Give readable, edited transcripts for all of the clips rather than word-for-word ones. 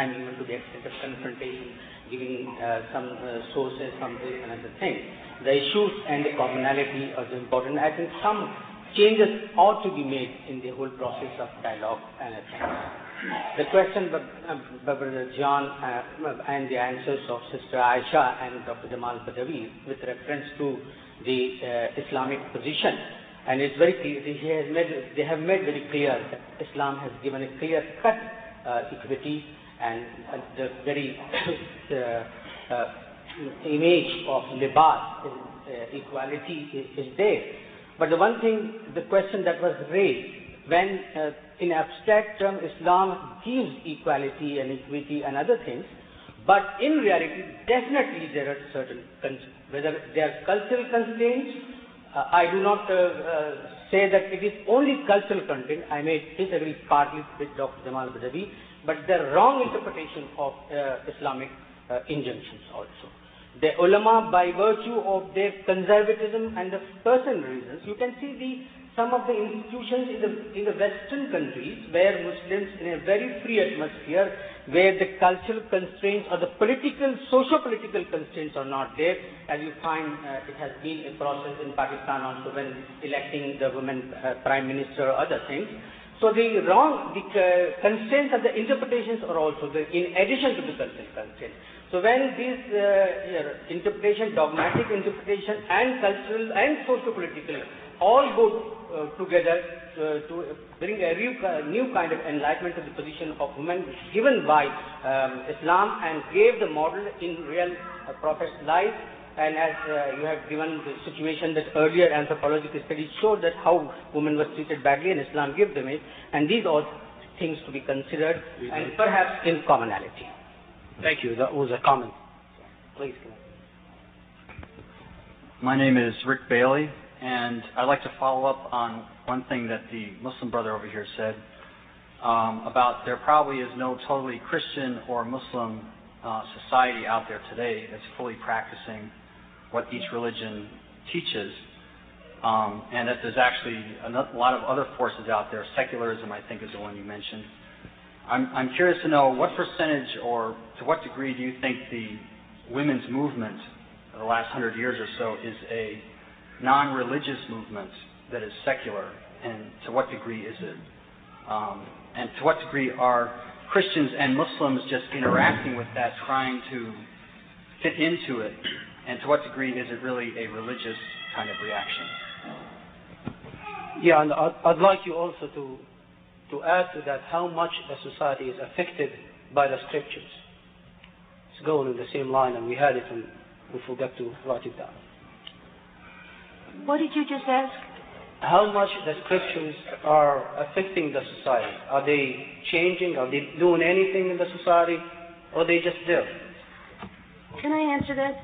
time, even to the extent of confrontation, giving some sources, some this and other things. The issues and the commonality are the important. I think some changes ought to be made in the whole process of dialogue and things. The question by Brother John and the answers of Sister Ayesha and Dr. Jamal Badawi with reference to the Islamic position, and it's very clear, they have made very clear that Islam has given a clear-cut equity, and the very image of libas, equality is there. But the one thing, the question that was raised, when in abstract term Islam gives equality and equity and other things, but in reality definitely there are certain, whether they are cultural constraints, I do not say that it is only cultural content. I may disagree partly with Dr. Jamal Badawi, but the wrong interpretation of Islamic injunctions also. The ulama, by virtue of their conservatism and the personal reasons, you can see some of the institutions in the Western countries where Muslims in a very free atmosphere, where the cultural constraints or the political, socio-political constraints are not there, as you find it has been a process in Pakistan also when electing the woman prime minister or other things. So the constraints of the interpretations are also there in addition to the cultural constraints. So when these dogmatic interpretation and cultural and socio-political all go together to bring a new kind of enlightenment to the position of women given by Islam, and gave the model in real Prophet's life. And as you have given the situation that earlier anthropological studies showed that how women were treated badly and Islam gave them it, and these are things to be considered and perhaps in commonality. Thank you. That was a comment. Please. My name is Rick Bailey, and I'd like to follow up on one thing that the Muslim brother over here said about there probably is no totally Christian or Muslim society out there today that's fully practicing what each religion teaches, and that there's actually a lot of other forces out there. Secularism, I think, is the one you mentioned. I'm curious to know what percentage or to what degree do you think the women's movement of the last 100 years or so is a non-religious movement that is secular, and to what degree is it? And to what degree are Christians and Muslims just interacting with that, trying to fit into it, and to what degree is it really a religious kind of reaction? Yeah, and I'd like you also to add to that how much the society is affected by the scriptures. It's going in the same line, and we had it and we forgot to write it down. What did you just ask? How much the scriptures are affecting the society? Are they changing? Are they doing anything in the society? Or are they just there? Can I answer that?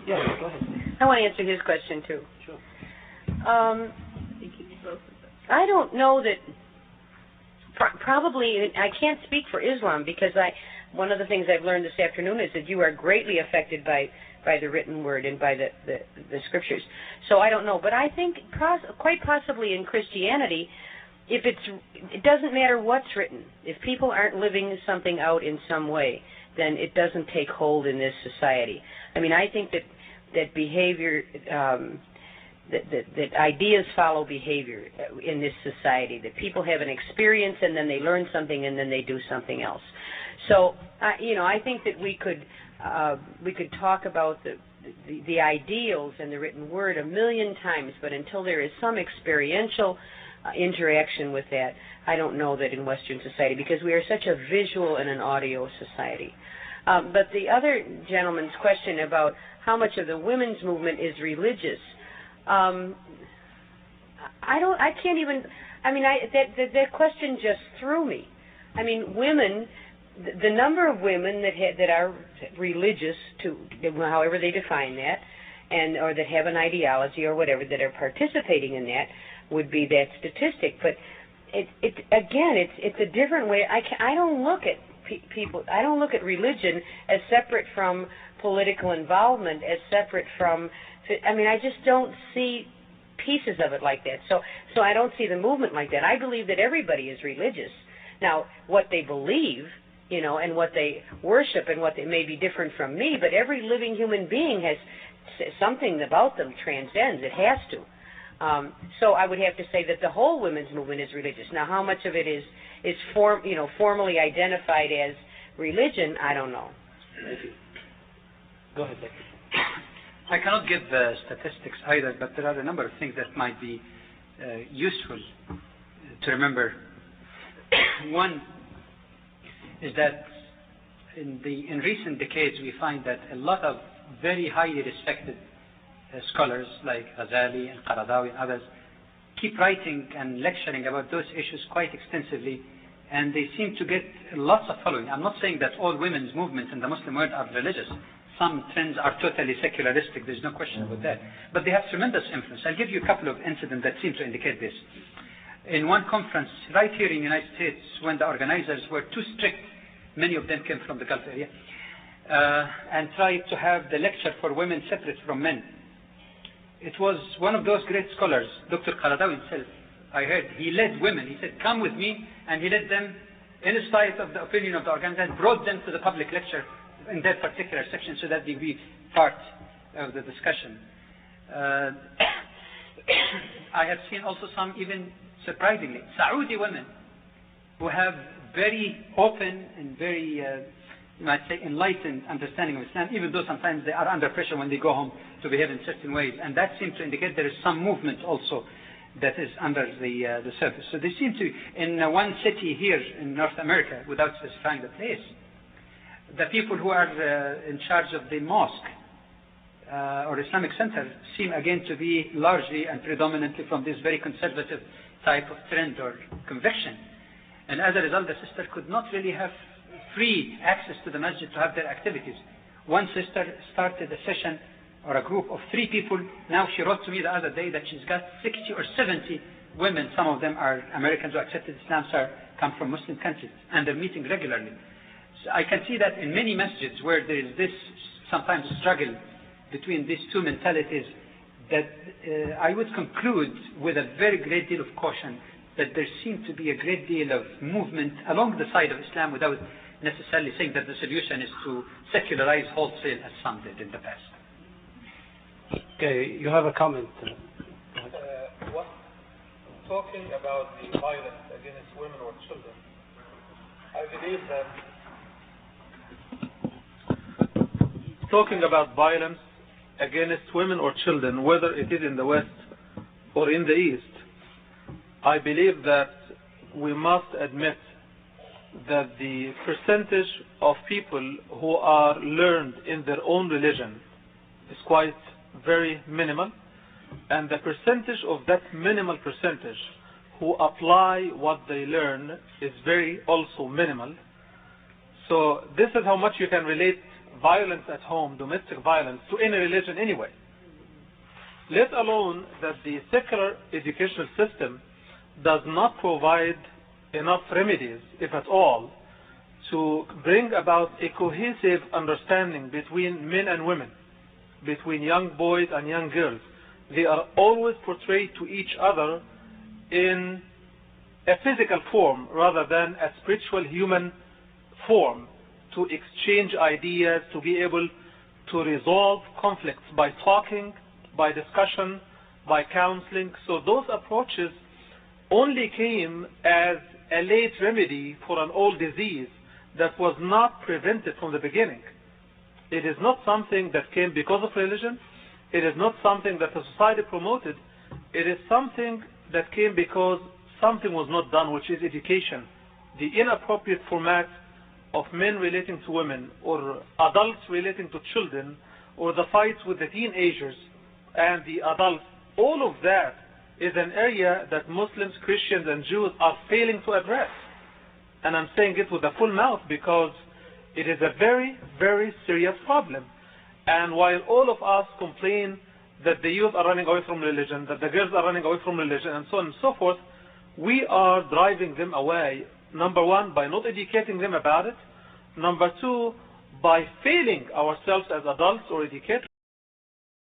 Yeah, go ahead. I want to answer his question too. Sure. I don't know that. Probably, I can't speak for Islam because one of the things I've learned this afternoon is that you are greatly affected by the written word and by the scriptures. So I don't know, but I think quite possibly in Christianity, it doesn't matter what's written. If people aren't living something out in some way, then it doesn't take hold in this society. I mean, I think that behavior, that ideas follow behavior in this society. That people have an experience and then they learn something and then they do something else. So I think that we could talk about the ideals and the written word a million times, but until there is some experiential interaction with that, I don't know that in Western society, because we are such a visual and an audio society. But the other gentleman's question about how much of the women's movement is religious, that question just threw me. I mean, women. The number of women that are religious, to however they define that, or that have an ideology or whatever, that are participating in that, would be that statistic. But it's a different way. I don't look at people. I don't look at religion as separate from political involvement, as separate from. I just don't see pieces of it like that. So I don't see the movement like that. I believe that everybody is religious. Now, what they believe and what they worship and what they may be different from me, but every living human being has something about them transcends. It has to. So I would have to say that the whole women's movement is religious. Now, how much of it is formally identified as religion, I don't know. Go ahead, Becky. I cannot give statistics either, but there are a number of things that might be useful to remember. One is that in recent decades we find that a lot of very highly respected scholars like Ghazali and Qaradawi and others keep writing and lecturing about those issues quite extensively, and they seem to get lots of following. I'm not saying that all women's movements in the Muslim world are religious. Some trends are totally secularistic, there's no question about that. But they have tremendous influence. I'll give you a couple of incidents that seem to indicate this. In one conference right here in the United States, when the organizers were too strict, many of them came from the Gulf area, and tried to have the lecture for women separate from men. It was one of those great scholars, Dr. Qaradawi himself. I heard he led women. He said, come with me, and he led them in spite of the opinion of the organizer and brought them to the public lecture in that particular section so that they be part of the discussion. I have seen also some, even surprisingly, Saudi women who have very open and very, you might say, enlightened understanding of Islam, even though sometimes they are under pressure when they go home to behave in certain ways. And that seems to indicate there is some movement also that is under the surface. So they seem to, in one city here in North America, without specifying the place, the people who are in charge of the mosque or Islamic center seem again to be largely and predominantly from this very conservative type of trend or conviction. And as a result, the sister could not really have free access to the masjid to have their activities. One sister started a session or a group of 3 people. Now she wrote to me the other day that she's got 60 or 70 women. Some of them are Americans who accepted Islam, come from Muslim countries, and they're meeting regularly. So I can see that in many masjids where there is this sometimes struggle between these two mentalities, that I would conclude with a very great deal of caution that there seems to be a great deal of movement along the side of Islam without necessarily saying that the solution is to secularize wholesale as some did in the past. Okay, you have a comment. Talking about the violence against women or children, I believe that talking about violence against women or children, whether it is in the West or in the East, I believe that we must admit that the percentage of people who are learned in their own religion is quite very minimal, and the percentage of that minimal percentage who apply what they learn is very also minimal. So this is how much you can relate violence at home, domestic violence, to any religion anyway. Let alone that the secular educational system does not provide enough remedies, if at all, to bring about a cohesive understanding between men and women, between young boys and young girls. They are always portrayed to each other in a physical form rather than a spiritual human form, to exchange ideas, to be able to resolve conflicts by talking, by discussion, by counseling. So those approaches only came as a late remedy for an old disease that was not prevented from the beginning. It is not something that came because of religion. It is not something that the society promoted. It is something that came because something was not done, which is education. The inappropriate format of men relating to women, or adults relating to children, or the fights with the teenagers and the adults, all of that is an area that Muslims, Christians, and Jews are failing to address. And I'm saying it with a full mouth because it is a very, very serious problem. And while all of us complain that the youth are running away from religion, that the girls are running away from religion, and so on and so forth, we are driving them away, number one, by not educating them about it, number two, by failing ourselves as adults or educators